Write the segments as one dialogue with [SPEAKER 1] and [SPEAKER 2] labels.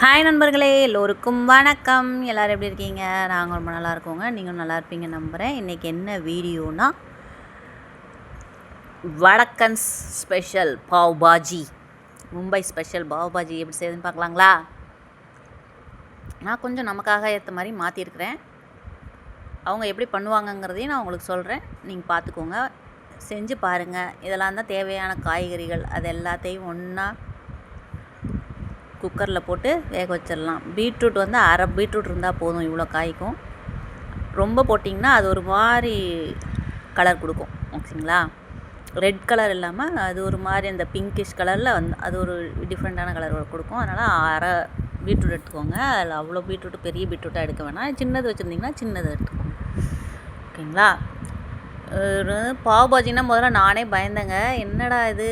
[SPEAKER 1] Hi நண்பர்களே, எல்லோருக்கும் வணக்கம். எல்லோரும் எப்படி இருக்கீங்க? நாங்கள் ரொம்ப நல்லா இருக்கோங்க. நீங்களும் நல்லா இருப்பீங்க நம்புகிறேன். இன்றைக்கி என்ன வீடியோனா, வடக்கன் ஸ்பெஷல் பாவ் பாஜி, மும்பை ஸ்பெஷல் பாவ் பாஜி எப்படி செய்யுதுன்னு பார்க்கலாங்களா? நான் கொஞ்சம் நமக்காக ஏற்ற மாதிரி மாற்றிருக்கிறேன். அவங்க எப்படி பண்ணுவாங்கங்கிறதையும் நான் உங்களுக்கு சொல்கிறேன். நீங்கள் பார்த்துக்கோங்க, செஞ்சு பாருங்கள். இதெல்லாம் தான் தேவையான காய்கறிகள். அது எல்லாத்தையும் ஒன்றா குக்கரில் போட்டு வேக வச்சிடலாம். பீட்ரூட் வந்து அரை பீட்ரூட் இருந்தால் போதும். இவ்வளோ காய்க்கும். ரொம்ப போட்டிங்கன்னா அது ஒரு மாதிரி கலர் கொடுக்கும். ஓகேங்களா? ரெட் கலர் இல்லாமல் அது ஒரு மாதிரி அந்த பிங்கிஷ் கலரில் அது ஒரு டிஃப்ரெண்ட்டான கலர் கொடுக்கும். அதனால் அரை பீட்ரூட் எடுத்துக்கோங்க. அதில் அவ்வளோ பீட்ரூட்டு பெரிய பீட்ரூட்டாக எடுக்க வேணாம். சின்னது வச்சுருந்திங்கன்னா சின்னது எடுத்துக்கோங்க. ஓகேங்களா? பாவ் பாஜின்னா முதல்ல நானே பயந்தேங்க. என்னடா இது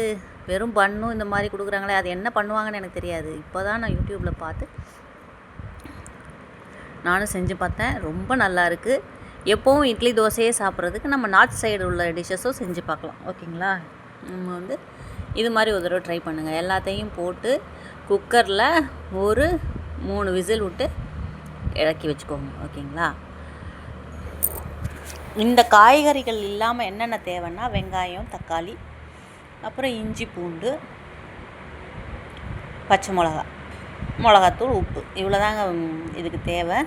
[SPEAKER 1] வெறும் பண்ணும் இந்த மாதிரி கொடுக்குறாங்களே, அது என்ன பண்ணுவாங்கன்னு எனக்கு தெரியாது. இப்போ தான் நான் யூடியூப்பில் பார்த்து நானும் செஞ்சு பார்த்தேன். ரொம்ப நல்லா இருக்குது. எப்போவும் இட்லி தோசையே சாப்பிட்றதுக்கு நம்ம நார்த் சைடு உள்ள டிஷ்ஷஸும் செஞ்சு பார்க்கலாம். ஓகேங்களா? நம்ம வந்து இது மாதிரி ஒரு தடவை ட்ரை பண்ணுங்கள். எல்லாத்தையும் போட்டு குக்கரில் ஒரு 3 விசில் விட்டு இறக்கி வச்சுக்கோங்க. ஓகேங்களா? இந்த காய்கறிகள் இல்லாமல் என்னென்ன தேவைன்னா, வெங்காயம், தக்காளி, அப்புறம் இஞ்சி, பூண்டு, பச்சை மிளகாத்தூள், உப்பு, இவ்வளோ தாங்க இதுக்கு தேவை.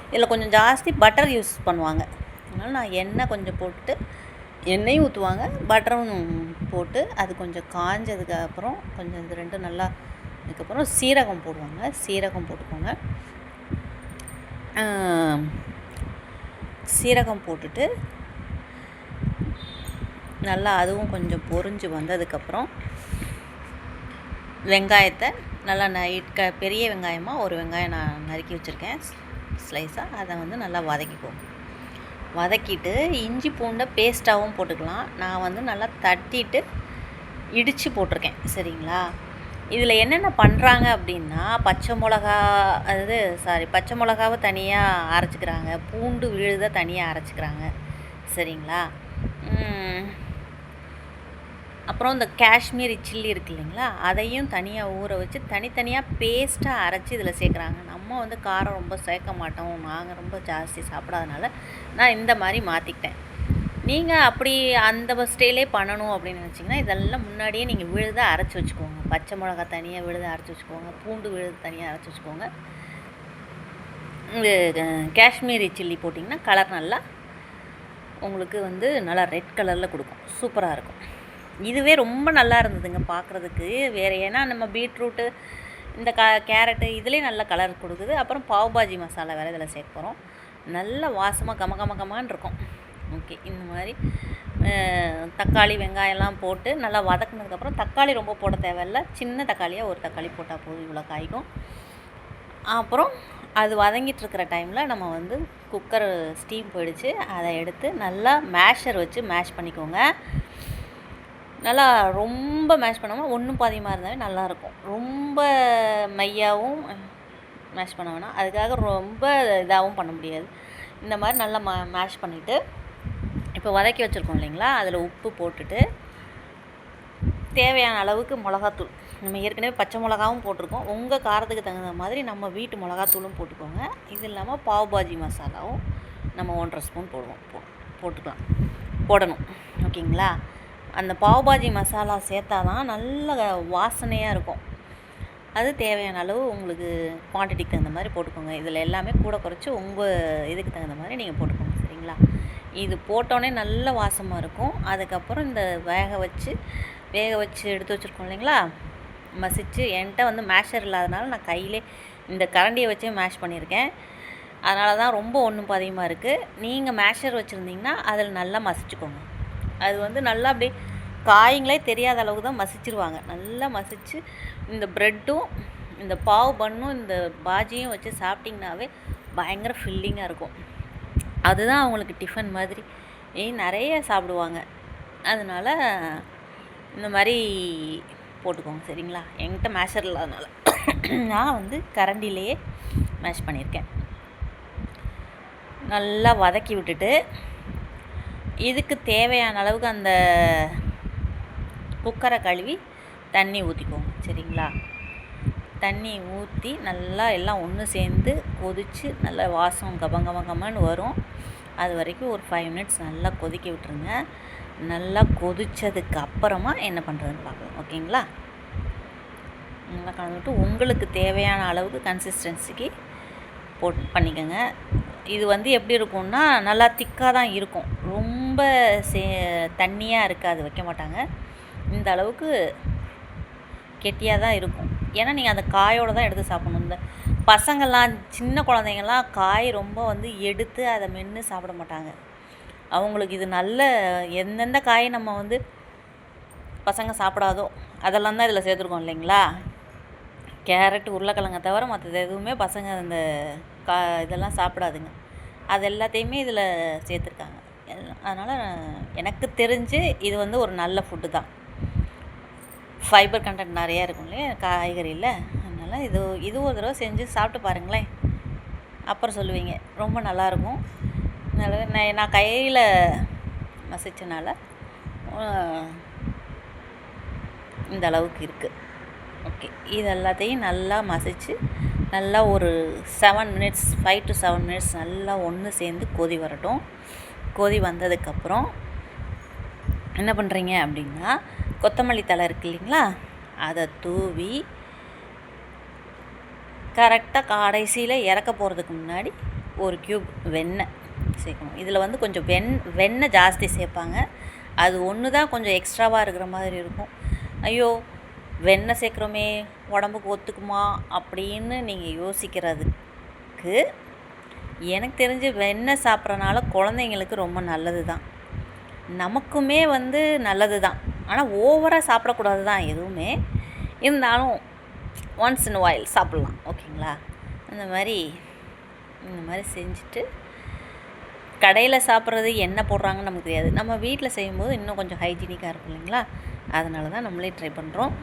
[SPEAKER 1] இதில் கொஞ்சம் ஜாஸ்தி பட்டர் யூஸ் பண்ணுவாங்க. அதனால் நான் எண்ணெய் கொஞ்சம் போட்டு, எண்ணெயும் ஊற்றுவாங்க, பட்டரும் போட்டு அது கொஞ்சம் காஞ்சதுக்கப்புறம் கொஞ்சம் இது ரெண்டும் நல்லா அதுக்கப்புறம் சீரகம் போடுவாங்க. சீரகம் போட்டுக்கோங்க. சீரகம் போட்டுட்டு நல்லா அதுவும் கொஞ்சம் பொரிஞ்சு வந்ததுக்கப்புறம் வெங்காயத்தை நல்லா பெரிய வெங்காயமாக ஒரு வெங்காயம் நான் நறுக்கி வச்சுருக்கேன் ஸ்லைஸாக. அதை வந்து நல்லா வதக்கிப்போம். வதக்கிட்டு இஞ்சி பூண்டை பேஸ்ட்டாகவும் போட்டுக்கலாம். நான் வந்து நல்லா தட்டிட்டு இடித்து போட்டிருக்கேன். சரிங்களா? இதில் என்னென்ன பண்ணுறாங்க அப்படின்னா, பச்சை மிளகாவை தனியாக அரைச்சிக்கிறாங்க, பூண்டு விழுதை தனியாக அரைச்சிக்கிறாங்க. சரிங்களா? அப்புறம் இந்த காஷ்மீரி சில்லி இருக்குது இல்லைங்களா, அதையும் தனியாக ஊற வச்சு தனித்தனியாக பேஸ்ட்டாக அரைச்சி இதில் சேர்க்குறாங்க. நம்ம வந்து காரம் ரொம்ப சேர்க்க மாட்டோம், நாங்கள் ரொம்ப ஜாஸ்தி சாப்பிடாதனால நான் இந்த மாதிரி மாற்றிக்கிட்டேன். நீங்கள் அப்படி அந்த ஸ்டைலே பண்ணணும் அப்படின்னு நினச்சிங்கன்னா, இதெல்லாம் முன்னாடியே நீங்கள் விழுதை அரைச்சி வச்சுக்கோங்க. பச்சை மிளகா தனியாக விழுதை அரைச்சி வச்சுக்கோங்க, பூண்டு விழுது தனியாக அரைச்சி வச்சுக்கோங்க. காஷ்மீரி சில்லி போட்டிங்கன்னா கலர் நல்லா உங்களுக்கு வந்து நல்லா ரெட் கலரில் கொடுக்கும். சூப்பராக இருக்கும். இதுவே ரொம்ப நல்லா இருந்ததுங்க பார்க்குறதுக்கு. வேறு ஏன்னா நம்ம பீட்ரூட்டு இந்த கேரட்டு இதுலேயே நல்ல கலர் கொடுக்குது. அப்புறம் பாவ் பாஜி மசாலா வேறு இதில் சேர்க்க போகிறோம். நல்ல வாசமாக கமகமகமான்னு இருக்கும். ஓகே, இந்த மாதிரி தக்காளி வெங்காயம்லாம் போட்டு நல்லா வதக்குனதுக்கப்புறம், தக்காளி ரொம்ப போட தேவையில்ல, சின்ன தக்காளியாக ஒரு தக்காளி போட்டால் போதும், இவ்வளோ காய்க்கும். அப்புறம் அது வதங்கிட்டுருக்கிற டைமில் நம்ம வந்து குக்கர் ஸ்டீம் போயிடுச்சு, அதை எடுத்து நல்லா மேஷர் வச்சு மேஷ் பண்ணிக்கோங்க. நல்லா ரொம்ப மேஷ் பண்ணாமல் ஒன்றும் பாதியமாக இருந்தாலே நல்லாயிருக்கும். ரொம்ப மையாகவும் மேஷ் பண்ண வேணாம், அதுக்காக ரொம்ப இதாகவும் பண்ண முடியாது. இந்த மாதிரி நல்லா மேஷ் பண்ணிவிட்டு இப்போ வதக்கி வச்சுருக்கோம் இல்லைங்களா, அதில் உப்பு போட்டுட்டு தேவையான அளவுக்கு மிளகாத்தூள், நம்ம ஏற்கனவே பச்சை மிளகாவும் போட்டிருக்கோம், உங்கள் காரத்துக்கு தகுந்த மாதிரி நம்ம வீட்டு மிளகாத்தூளும் போட்டுக்கோங்க. இது இல்லாமல் பாவ் பாஜி மசாலாவும் நம்ம 1.5 ஸ்பூன் போடணும். ஓகேங்களா? அந்த பாவ் பாஜி மசாலா சேர்த்தா தான் நல்ல வாசனையாக இருக்கும். அது தேவையான அளவு உங்களுக்கு குவான்டிட்டிக்கு தகுந்த மாதிரி போட்டுக்கோங்க. இதில் எல்லாமே கூட குறைச்சி உங்கள் இதுக்கு தகுந்த மாதிரி நீங்கள் போட்டுக்கோங்க. சரிங்களா? இது போட்டோன்னே நல்ல வாசமாக இருக்கும். அதுக்கப்புறம் இந்த வேக வச்சு எடுத்து வச்சுருக்கோம் இல்லைங்களா, மசிச்சு. என்கிட்ட வந்து மேஷர் இல்லாதனால நான் கையிலே இந்த கரண்டியை வச்சே மேஷ் பண்ணியிருக்கேன். அதனால தான் ரொம்ப ஒன்றும் பாதியமாக இருக்குது. நீங்கள் மேஷர் வச்சுருந்தீங்கன்னா அதில் நல்லா மசிச்சுக்கோங்க. அது வந்து நல்லா அப்படியே காய்ங்களே தெரியாத அளவுக்கு தான் மசிச்சிருவாங்க. நல்லா மசித்து இந்த ப்ரெட்டும் இந்த பாவ் பண்ணும் இந்த பாஜியும் வச்சு சாப்பிட்டிங்கனாவே பயங்கர ஃபில்லிங்காக இருக்கும். அதுதான் அவங்களுக்கு டிஃபன் மாதிரி நிறைய சாப்பிடுவாங்க. அதனால் இந்த மாதிரி போட்டுக்கோங்க. சரிங்களா? என்கிட்ட மேஷர் இல்லாதனால நான் வந்து கரண்டிலேயே மேஷ் பண்ணியிருக்கேன். நல்லா வதக்கி விட்டுட்டு இதுக்கு தேவையான அளவுக்கு அந்த குக்கரை கழுவி தண்ணி ஊற்றிக்கோங்க. சரிங்களா? தண்ணி ஊற்றி நல்லா எல்லாம் ஒன்று சேர்ந்து கொதித்து நல்லா வாசம் கமன்னு வரும். அது வரைக்கும் ஒரு 5 மினிட்ஸ் நல்லா கொதிக்க விட்டுருங்க. நல்லா கொதித்ததுக்கு அப்புறமா என்ன பண்ணுறதுன்னு பார்க்கலாம். ஓகேங்களா? நல்லா கலந்துட்டு உங்களுக்கு தேவையான அளவுக்கு கன்சிஸ்டன்சிக்கு பண்ணிக்கோங்க. இது எப்படி இருக்கும்னா நல்லா திக்காக தான் இருக்கும். ரொம்ப தண்ணியாக இருக்காது, வைக்க மாட்டாங்க. இந்த அளவுக்கு கெட்டியாக தான் இருக்கும். ஏன்னா நீங்கள் அந்த காயோடு தான் எடுத்து சாப்பிடணும். இந்த பசங்கள்லாம் சின்ன குழந்தைங்கள்லாம் காய் ரொம்ப எடுத்து அதை மென்று சாப்பிட மாட்டாங்க. அவங்களுக்கு இது நல்ல எந்தெந்த காய் நம்ம பசங்க சாப்பிடாதோ அதெல்லாம் தான் இதில் சேர்த்துருக்கோம் இல்லைங்களா? கேரட், உருளைக்கிழங்கை தவிர மற்றது எதுவுமே பசங்க இந்த இதெல்லாம் சாப்பிடாதுங்க. அது எல்லாத்தையுமே இதில் சேர்த்துருக்காங்க. அதனால் எனக்கு தெரிஞ்சு இது ஒரு நல்ல ஃபுட்டு தான். ஃபைபர் கண்டென்ட் நிறையா இருக்கும் இல்லையா காய்கறியில். அதனால் இது ஒரு தடவை செஞ்சு சாப்பிட்டு பாருங்களேன். அப்புறம் சொல்லுவீங்க ரொம்ப நல்லாயிருக்கும். நான் கையில் மசிச்சனால இந்த அளவுக்கு இருக்குது. ஓகே, இது எல்லாத்தையும் நல்லா மசித்து நல்லா ஒரு 7 மினிட்ஸ் 5 to 7 மினிட்ஸ் நல்லா ஒன்று சேர்ந்து கொதி வரட்டும். கொதி வந்ததுக்கப்புறம் என்ன பண்ணுறீங்க அப்படின்னா, கொத்தமல்லி தழை இருக்குது இல்லைங்களா, அதை தூவி கரெக்டாக கடைசியில் இறக்க போகிறதுக்கு முன்னாடி ஒரு க்யூப் வெண்ணெய் சேர்க்கணும். இதில் கொஞ்சம் வெண்ணெய் ஜாஸ்தி சேர்ப்பாங்க. அது ஒன்று தான் கொஞ்சம் எக்ஸ்ட்ராவாக இருக்கிற மாதிரி இருக்கும். ஐயோ வெண்ணெய் சேர்க்குறோமே உடம்புக்கு ஒத்துக்குமா அப்படின்னு நீங்கள் யோசிக்கிறதுக்கு, எனக்கு தெரிஞ்சு வெண்ணெய் சாப்பிட்றனால குழந்தைங்களுக்கு ரொம்ப நல்லது தான், நமக்குமே நல்லது தான். ஆனால் ஓவராக சாப்பிடக்கூடாது தான் எதுவுமே. இருந்தாலும் ஒன்ஸ் இன் வைல் சாப்பிட்லாம். ஓகேங்களா? இந்த மாதிரி செஞ்சுட்டு, கடையில் சாப்பிட்றது என்ன போடுறாங்கன்னு நமக்கு தெரியாது. நம்ம வீட்டில் செய்யும்போது இன்னும் கொஞ்சம் ஹைஜீனிக்காக இருக்கும் இல்லைங்களா? அதனால தான் நம்மளே ட்ரை பண்ணுறோம்.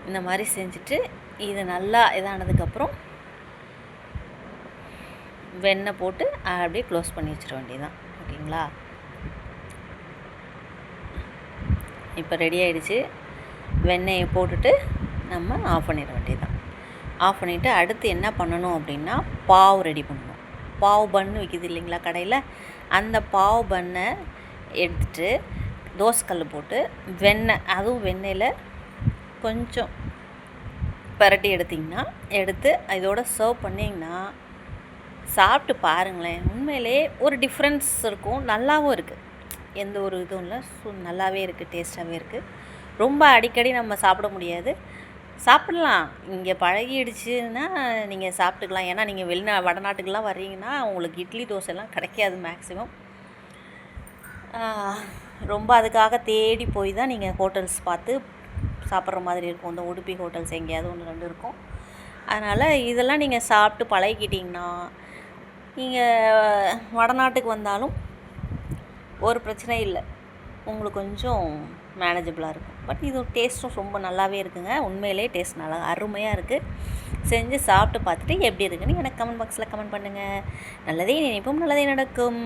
[SPEAKER 1] இந்த மாதிரி செஞ்சுட்டு இது நல்லா இதானதுக்கப்புறம் வெண்ணெய் போட்டு அப்படியே க்ளோஸ் பண்ணி வச்சிட வேண்டியதுதான். ஓகேங்களா? இப்போ ரெடி ஆகிடுச்சு. வெண்ணெயை போட்டுட்டு நம்ம ஆஃப் பண்ணிட வேண்டியதுதான். ஆஃப் பண்ணிவிட்டு அடுத்து என்ன பண்ணணும் அப்படின்னா, பாவு ரெடி பண்ணணும். பாவு பன்னு விற்கிது இல்லைங்களா கடையில், அந்த பாவு பண்ணை எடுத்துட்டு தோசைக்கல் போட்டு வெண்ணெய், அதுவும் வெண்ணெயில் கொஞ்சம் பரட்டி எடுத்து இதோட சர்வ் பண்ணிங்கன்னா சாப்பிட்டு பாருங்களேன். உண்மையிலே ஒரு டிஃப்ரென்ஸ் இருக்கும். நல்லாவும் இருக்குது, எந்த ஒரு இதுவும் இல்லை. நல்லாவே இருக்குது, டேஸ்ட்டாகவே இருக்குது. ரொம்ப அடிக்கடி நம்ம சாப்பிட முடியாது, சாப்பிட்லாம். இங்கே பழகிடுச்சுன்னா நீங்கள் சாப்பிட்டுக்கலாம். ஏன்னா நீங்கள் வடநாட்டுக்கெலாம் வர்றீங்கன்னா உங்களுக்கு இட்லி தோசைலாம் கிடைக்காது மேக்ஸிமம். ரொம்ப அதுக்காக தேடி போய் தான் நீங்கள் ஹோட்டல்ஸ் பார்த்து சாப்பிட்ற மாதிரி இருக்கும். இந்த உடுப்பி ஹோட்டல்ஸ் எங்கேயாவது 1-2 இருக்கும். அதனால் இதெல்லாம் நீங்கள் சாப்பிட்டு பழகிக்கிட்டிங்கன்னா நீங்கள் வடநாட்டுக்கு வந்தாலும் ஒரு பிரச்சனை இல்லை, உங்களுக்கு கொஞ்சம் மேனேஜபிளாக இருக்கும். பட் இது டேஸ்ட்டும் ரொம்ப நல்லாவே இருக்குங்க. உண்மையிலே டேஸ்ட் நல்லா அருமையாக இருக்குது. செஞ்சு சாப்பிட்டு பார்த்துட்டு எப்படி இருக்குன்னு எனக்கு கமெண்ட் பாக்ஸில் கமெண்ட் பண்ணுங்கள். நல்லதே நினைப்போம், நல்லதே நடக்கும்.